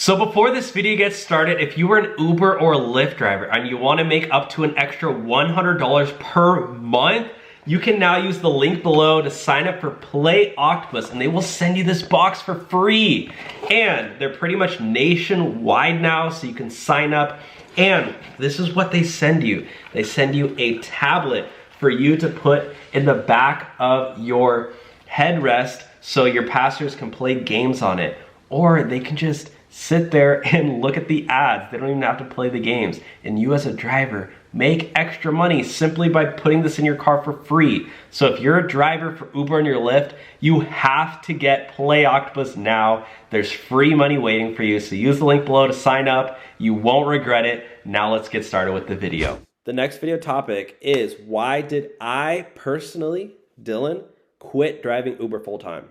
So before this video gets started, if you were an Uber or Lyft driver and you want to make up to an extra $100 per month, you can now use the link below to sign up for Play Octopus, and they will send you this box for free. And they're pretty much nationwide now, so you can sign up. And this is what they send you. They send you a tablet for you to put in the back of your headrest so your passengers can play games on it. Or they can just sit there and look at the ads. They don't even have to play the games. And you as a driver make extra money simply by putting this in your car for free. So if you're a driver for Uber and your Lyft, you have to get Play Octopus now. There's free money waiting for you. So use the link below to sign up. You won't regret it. Now let's get started with the video. The next video topic is, why did I personally, Dylan, quit driving Uber full-time?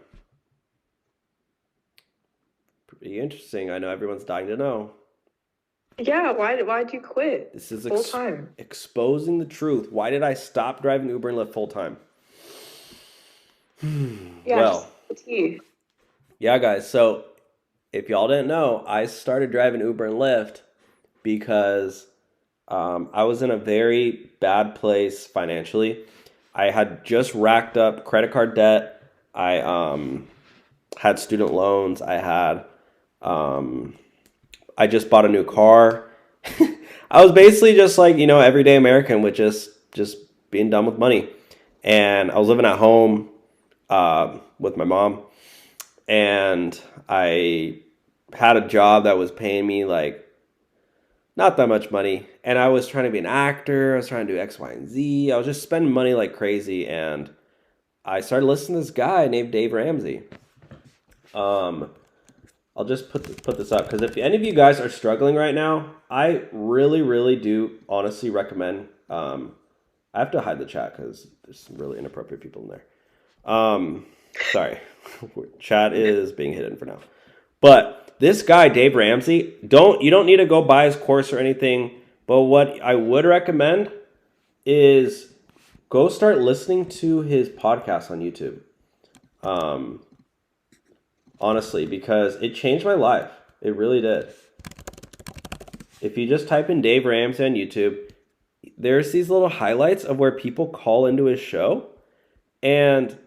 Pretty interesting. I know everyone's dying to know. Yeah, why'd you quit? This is full time. Exposing the truth. Why did I stop driving Uber and Lyft full time? Well, yeah, guys. So if y'all didn't know, I started driving Uber and Lyft because I was in a very bad place financially. I had just racked up credit card debt. I had student loans. I just bought a new car. I was basically just like, everyday American with just being done with money. And I was living at home with my mom. And I had a job that was paying me like not that much money. And I was trying to be an actor. I was trying to do X, Y, and Z. I was just spending money like crazy. And I started listening to this guy named Dave Ramsey. I'll just put this up because if any of you guys are struggling right now, I really do honestly recommend. I have to hide the chat because there's some really inappropriate people in there. Sorry, chat is being hidden for now. But this guy, Dave Ramsey, you don't need to go buy his course or anything. But what I would recommend is go start listening to his podcast on YouTube. Honestly, because it changed my life. It really did. If you just type in Dave Ramsey on YouTube, there's these little highlights of where people call into his show. And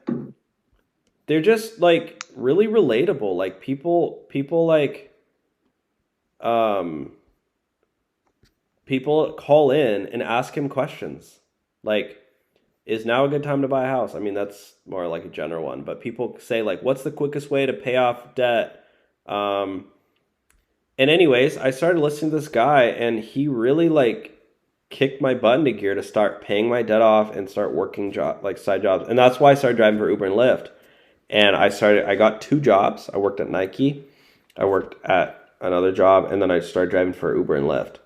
they're just like really relatable. Like people call in and ask him questions. Like, is now a good time to buy a house? I mean, that's more like a general one. But people say, like, what's the quickest way to pay off debt? And anyways, I started listening to this guy, and he really, like, kicked my butt into gear to start paying my debt off and start working side jobs. And that's why I started driving for Uber and Lyft. And I got 2 jobs. I worked at Nike. I worked at another job. And then I started driving for Uber and Lyft.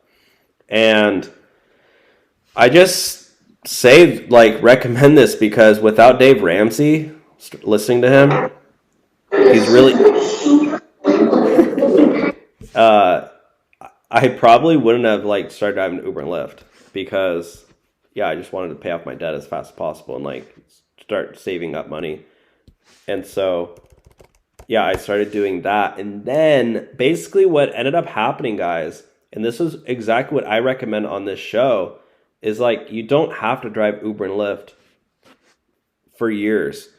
And I just recommend this because without Dave Ramsey, listening to him, he's really I probably wouldn't have started driving Uber and Lyft because I just wanted to pay off my debt as fast as possible and start saving up money. And so I started doing that. And then basically what ended up happening, guys, and this is exactly what I recommend on this show, is you don't have to drive Uber and Lyft for years.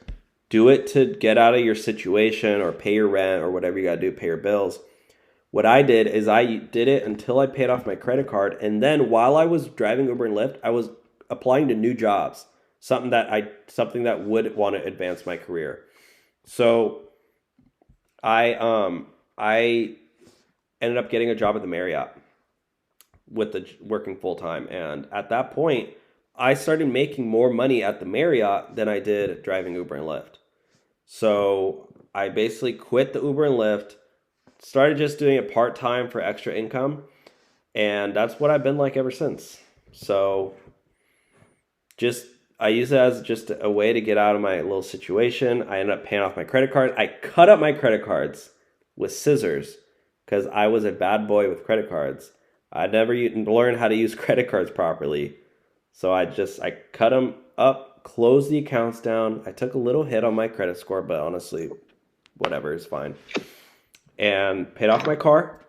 Do it to get out of your situation or pay your rent or whatever you got to do, pay your bills. What I did is I did it until I paid off my credit card. And then while I was driving Uber and Lyft, I was applying to new jobs, something that would want to advance my career. So I ended up getting a job at the Marriott working full time. And at that point, I started making more money at the Marriott than I did driving Uber and Lyft. So I basically quit the Uber and Lyft, started just doing it part-time for extra income. And that's what I've been like ever since. So I use it as just a way to get out of my little situation. I ended up paying off my credit card. I cut up my credit cards with scissors because I was a bad boy with credit cards. I never learned how to use credit cards properly. So I cut them up, closed the accounts down. I took a little hit on my credit score, but honestly, whatever is fine. And paid off my car.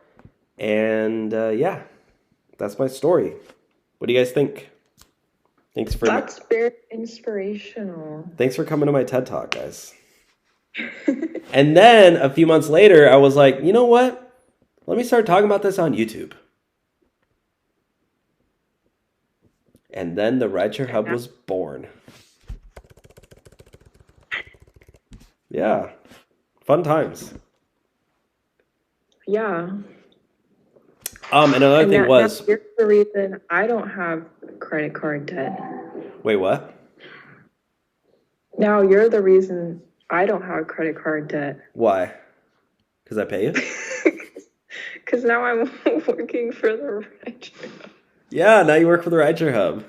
And yeah, that's my story. What do you guys think? That's very inspirational. Thanks for coming to my TED Talk, guys. And then a few months later, I was like, you know what? Let me start talking about this on YouTube. And then the Rideshare Hub was born. Yeah. Fun times. Yeah. And another thing was... That's the reason I don't have credit card debt. Wait, what? Now you're the reason I don't have credit card debt. Why? Because I pay you? Because now I'm working for the Rideshare Hub. Yeah, now you work for the Rideshare Hub.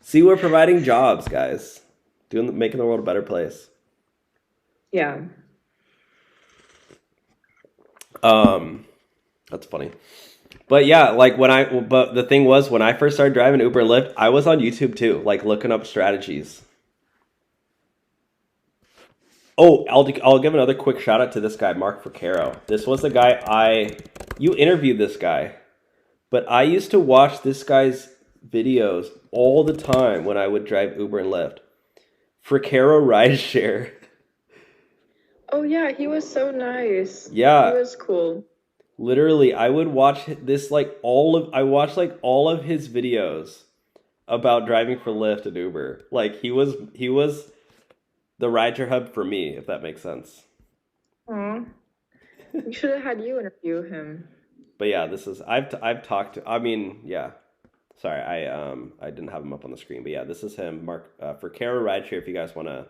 See, we're providing jobs, guys. Making the world a better place. Yeah. That's funny. But yeah, like but the thing was, when I first started driving Uber and Lyft, I was on YouTube too, like looking up strategies. Oh, I'll give another quick shout out to this guy, Mark Vaccaro. This was the guy you interviewed this guy, but I used to watch this guy's videos all the time when I would drive Uber and Lyft. Vaccaro Rideshare. Oh yeah, he was so nice. Yeah. He was cool. Literally, I would watch this I watched like all of his videos about driving for Lyft and Uber. Like he was the Rideshare Hub for me, if that makes sense. Aw. We should have had you interview him. But yeah, I've talked to, I mean, yeah. Sorry, I didn't have him up on the screen, but yeah, this is him, Mark Vaccaro Rideshare. If you guys want to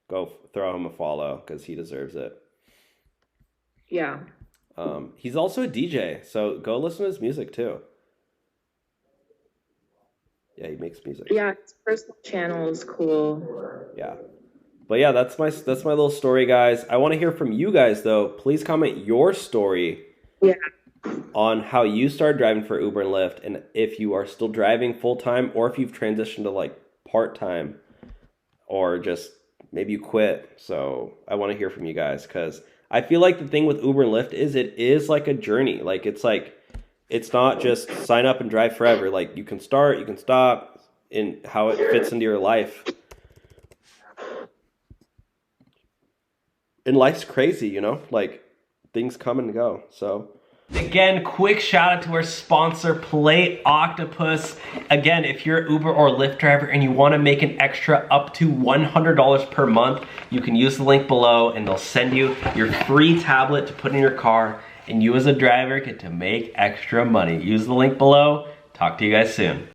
go throw him a follow, because he deserves it. Yeah. He's also a DJ, so go listen to his music too. Yeah, he makes music. Yeah, his personal channel is cool. Yeah. But yeah, that's my little story, guys. I want to hear from you guys though. Please comment your story. Yeah. On how you started driving for Uber and Lyft, and if you are still driving full-time, or if you've transitioned to like part-time, or just maybe you quit. So I want to hear from you guys, because I feel like the thing with Uber and Lyft is it is like a journey. Like it's not just sign up and drive forever. Like you can start, you can stop, in how it fits into your life. And life's crazy, you know? Like things come and go. So again, quick shout out to our sponsor, Play Octopus. Again, if you're an Uber or Lyft driver and you want to make an extra up to $100 per month, you can use the link below and they'll send you your free tablet to put in your car, and you as a driver get to make extra money. Use the link below. Talk to you guys soon.